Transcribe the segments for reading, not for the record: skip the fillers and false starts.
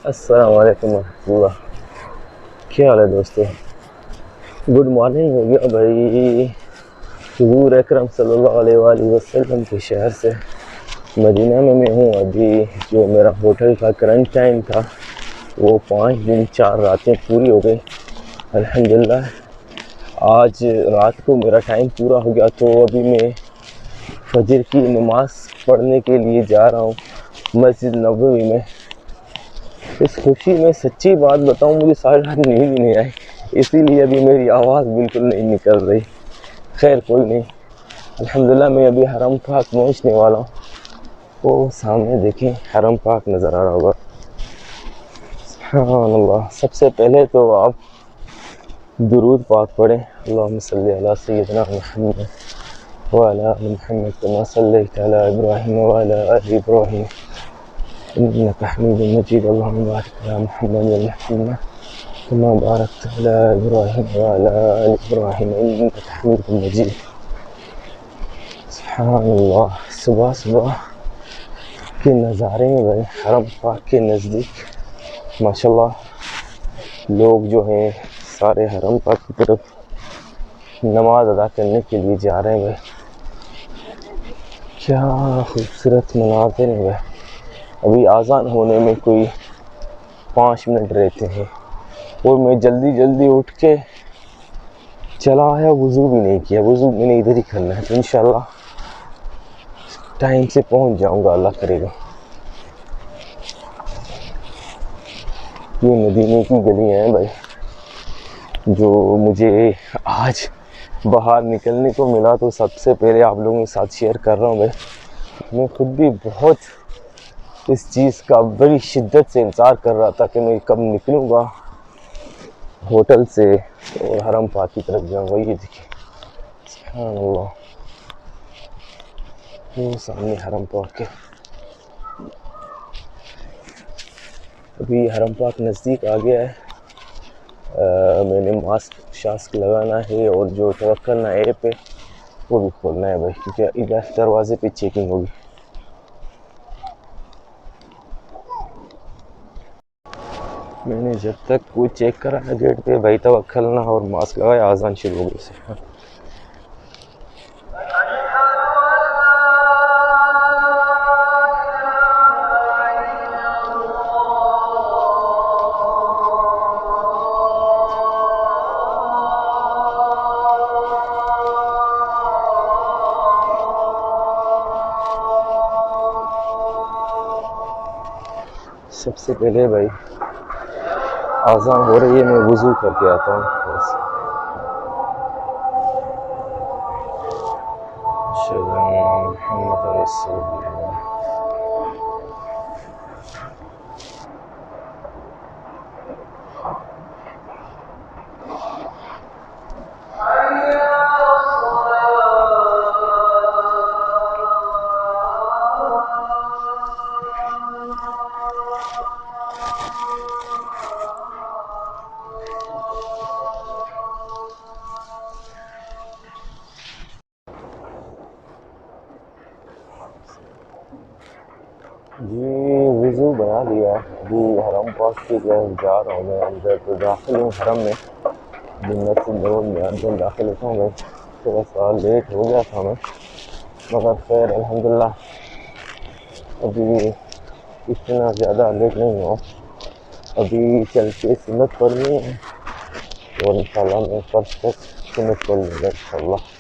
अस्सलाम वालेकुम रहमतुल्लाह। क्या हाल है दोस्तों? गुड मॉर्निंग हो गया भाई। हुजूर अकरम सल्लल्लाहु अलैहि वसल्लम के शहर से मदीना में मैं हूँ अभी। जो मेरा होटल का करंट टाइम था वो 5 दिन 4 रातें पूरी हो गई अल्हम्दुलिल्लाह। आज रात को मेरा टाइम पूरा हो गया तो अभी मैं फजर की नमाज पढ़ने के लिए जा रहा हूँ मस्जिद नबवी में। इस खुशी में सच्ची बात बताऊं, मुझे सारी रात नींद ही नहीं आई, इसीलिए अभी मेरी आवाज़ बिल्कुल नहीं निकल रही। खैर कोई नहीं, अल्हम्दुलिल्लाह मैं अभी हरम पाक पहुंचने वाला हूँ। वो सामने देखें हरम पाक नज़र आ रहा होगा। सुभान अल्लाह। सबसे पहले तो आप दुरूद पाक पढ़ें। अल्लाहुम्मा सल्ली अला सय्यिदिना मुहम्मद व अला आलि मुहम्मद कमा सल्लैता अला इब्राहीम व अला आलि इब्राहीम इन्नका हमीदुम मजीद। अल्लाहुम्मा बारिक अला मुहम्मद व मुहम्मद कमा बारकता अला इब्राहीम व अला आलि इब्राहीम इन्नका हमीदुम मजीद। सुभान अल्लाह। सुबह सुबह के नज़ारे में भाई हरम पाक के नज़दीक माशाल्लाह लोग जो हैं सारे हरम पाक की तरफ नमाज अदा करने के लिए जा रहे हैं भाई। क्या खूबसूरत मनाज़िर है भाई। अभी आज़ान होने में कोई 5 मिनट रहते हैं और मैं जल्दी जल्दी उठ के चला आया, वज़ू भी नहीं किया। वज़ू मैंने इधर ही करना है तो इंशाल्लाह टाइम से पहुंच जाऊंगा, अल्लाह करेगा। ये मदीने की गलियां हैं भाई जो मुझे आज बाहर निकलने को मिला तो सबसे पहले आप लोगों के साथ शेयर कर रहा हूँ भाई। मैं खुद भी बहुत इस चीज़ का बड़ी शिद्दत से इंतज़ार कर रहा था कि मैं कब निकलूँगा होटल से और हरम पाक की तरफ जाऊँगा। ये देखिए सुभान अल्लाह, वो सामने हरम पाक है। अभी हरम पाक नज़दीक आ गया है। मैंने मास्क लगाना है और जो तवक्कल ऐप है वो भी खोलना है भाई, क्योंकि इधर दरवाजे पे चेकिंग होगी। मैंने जब तक कोई चेक करा ना गेट पे भाई तवक्कल ना और मास्क लगाया, आज़ान शुरू हो गई से। सबसे पहले भाई आज़ान हो रही है, मैं वज़ू करके आता हूँ बस। जी वज़ू बना लिया, अभी हरम पाक की तरफ जा रहा हूँ मैं। अंदर तो दाखिल हूँ हरम में, मस्जिद नबवी में अंदर दाखिल होता हूँ मैं। थोड़ा सा लेट हो गया था मैं, मगर खैर अल्हम्दुलिल्लाह अभी इतना ज़्यादा लेट नहीं हुआ। अभी चल के सुन्नत पढ़नी है और इंशाल्लाह मैं फर्स्ट तक सुन्नत पढ़ लूँगा इंशाल्लाह।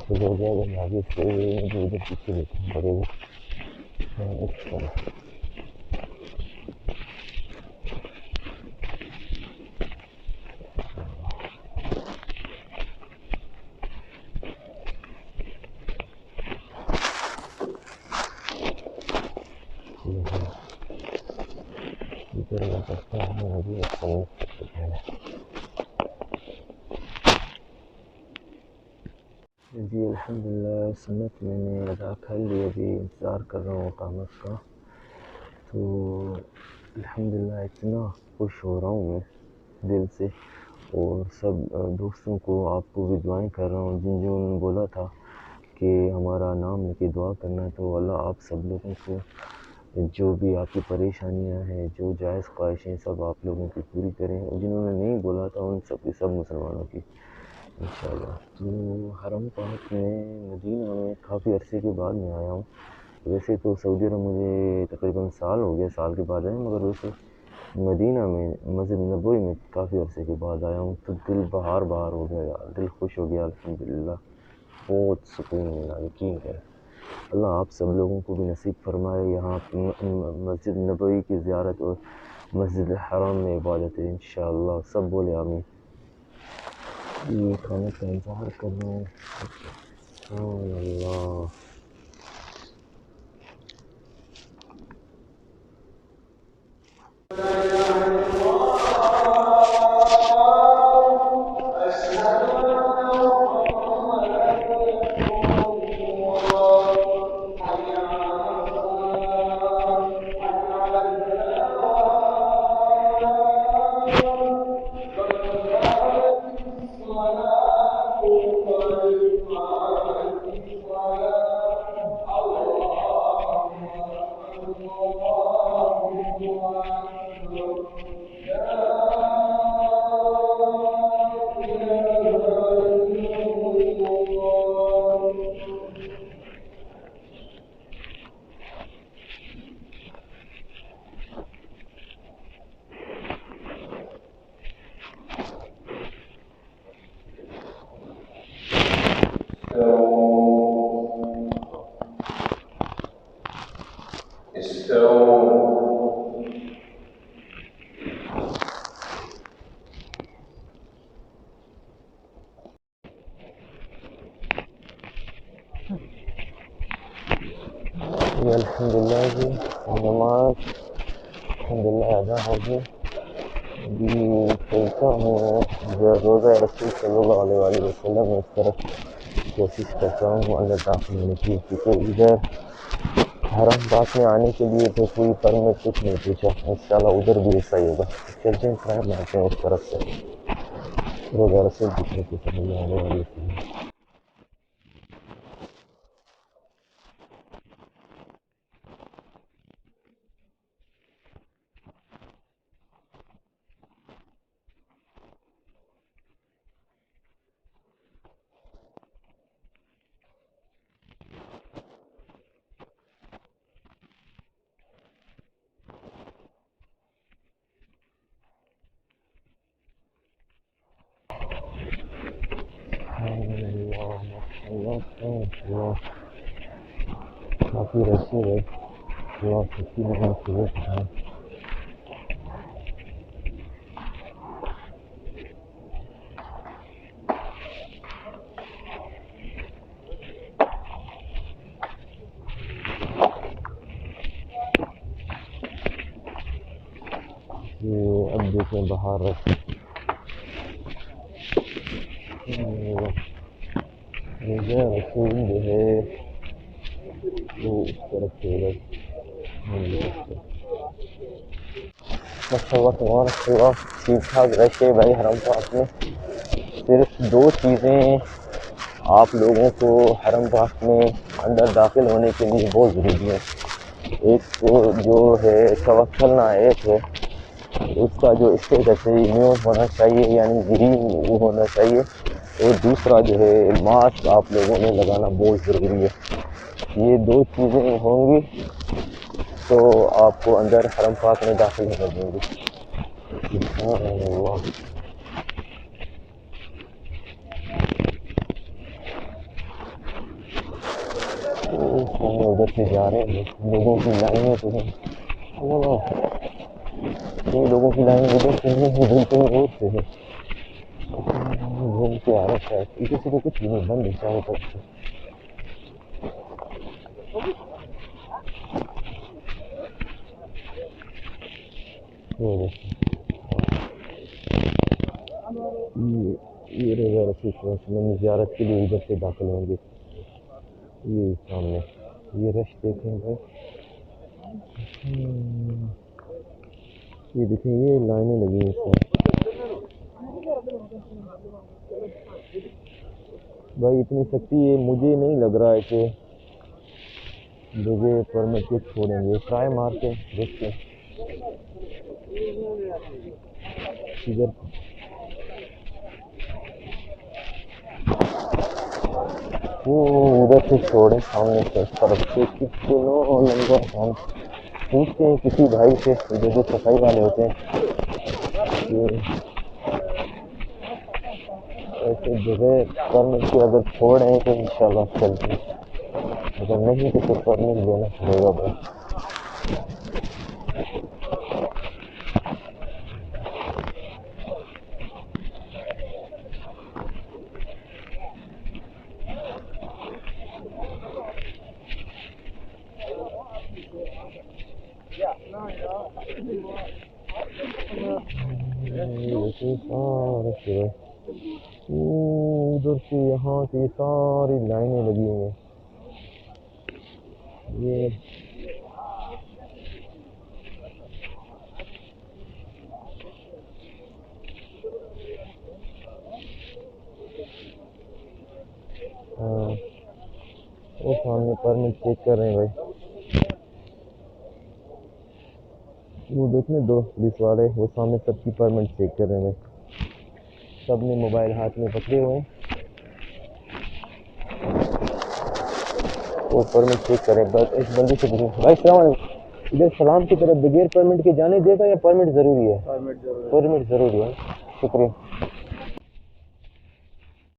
हो जाएगा आगे से मुझे उधर पीछे देखना पड़ेगा। इधर लग सकता है अभी जी अल्हम्दुलिल्लाह सुन्नत मैंने अदा कर ली, अभी इंतज़ार कर रहा हूँ इक़ामत का। तो अल्हम्दुलिल्लाह इतना खुश हो रहा हूँ मैं दिल से, और सब दोस्तों को, आपको भी दुआएं कर रहा हूँ जिन्होंने बोला था कि हमारा नाम लेके दुआ करना। तो अल्लाह आप सब लोगों को जो भी आपकी परेशानियां हैं, जो जायज़ ख्वाहिशें, सब आप लोगों की पूरी करें, और जिन्होंने नहीं बोला था उन सब की, सब मुसलमानों की इंशाअल्लाह। तो हरम पाक में मदीना में काफ़ी अरसे के बाद मैं आया हूँ। वैसे तो सऊदी अरब मुझे तकरीबन साल हो गया, साल के बाद आया, मगर वैसे मदीना में मस्जिद नबवी में काफ़ी अरसे के बाद आया हूँ। तो दिल बहार बहार हो गया यार, दिल खुश हो गया अल्हम्दुलिल्लाह, बहुत सुकून मिला, यकीन करें। अल्लाह आप सब लोगों को भी नसीब फरमाए यहाँ मस्जिद नबवी की ज़ियारत और मस्जिद हराम में इबादत है इंशाअल्लाह। सब बोले आमीन। ये खाने का इंतज़ार कर रहा हूँ। अल्लाह अल्हम्दुलिल्लाह जी, नमाज अल्हम्दुलिल्लाह अदा हो गई। अभी चलता हूँ रोज़ा रसूल सल्लल्लाहु अलैहि वसल्लम में, इस तरफ कोशिश करता हूँ अंदर दाखिल होने की, क्योंकि इधर हरम पाक में आने के लिए तो कोई परमिट कुछ नहीं पूछा। इंशाल्लाह उधर भी ऐसा ही होगा। चलते हैं, ट्राई मारते हैं उस तरफ से रोज़ा रसूल दिखने की सल्लल्लाहु अलैहि वसल्लम। काफ़ी रशी है, अब देखें बाहर रश रसूल जो है वो उस तरफ से उधर ठीक ठाक रश है भाई हरम पाक में। सिर्फ दो चीज़ें आप लोगों को हरम पाक में अंदर दाखिल होने के लिए बहुत ज़रूरी है। एक तो जो है तवक्कल एक है, उसका जो स्टेटस है न्यू होना चाहिए, यानी ग्रीन वो होना चाहिए। और दूसरा जो है मास्क आप लोगों ने लगाना बहुत ज़रूरी है। ये दो चीज़ें होंगी तो आपको अंदर हरम पाक में दाखिल कर देंगे। उधर से जा रहे हैं, लोगों की लाइनें तो हैं, ये लोगों की लाइन उधर से है, घूमते हुए रोड से है, घूम के आ रहा है शायद। इधर से तो कुछ भी नहीं, बंद है चारों तरफ से। ये देखिए ये रोज़ा रसूल सल्लल्लाहु अलैहि वसल्लम ज़ियारत के लिए इधर से दाखिल होंगे। ये सामने ये रश देखें भाई। ये देखें, ये लाइनें लगी हैं इसमें भाई। इतनी सख्ती है, मुझे नहीं लग रहा है कि बगैर परमिट के छोड़ेंगे। ट्राई मार के देखते हैं इधर। वो उधर से छोड़े सामने से तरफ से कितनों लंगर हम पूछते हैं किसी भाई से जो सफाई वाले होते हैं कि ऐसे जगह परमिट के अगर छोड़ें तो इंशाल्लाह चलते हैं, अगर नहीं तो फिर परमिट लेना पड़ेगा भाई। उधर से यहाँ से सारी लाइनें लगी हुई हैं। ये हाँ, वो सामने परमिट चेक कर रहे हैं भाई। वो देखने दो पुलिस वाले, वो सामने सबकी परमिट चेक कर रहे हैं भाई। सब ने मोबाइल हाथ में पकड़े हुए हैं, वो परमिट चेक करें। बस इस बंदी से पूछो भाई सलाम अलैकुम, इधर सलाम की तरफ बगैर परमिट के जाने देगा या परमिट ज़रूरी है? परमिट ज़रूरी है। शुक्रिया।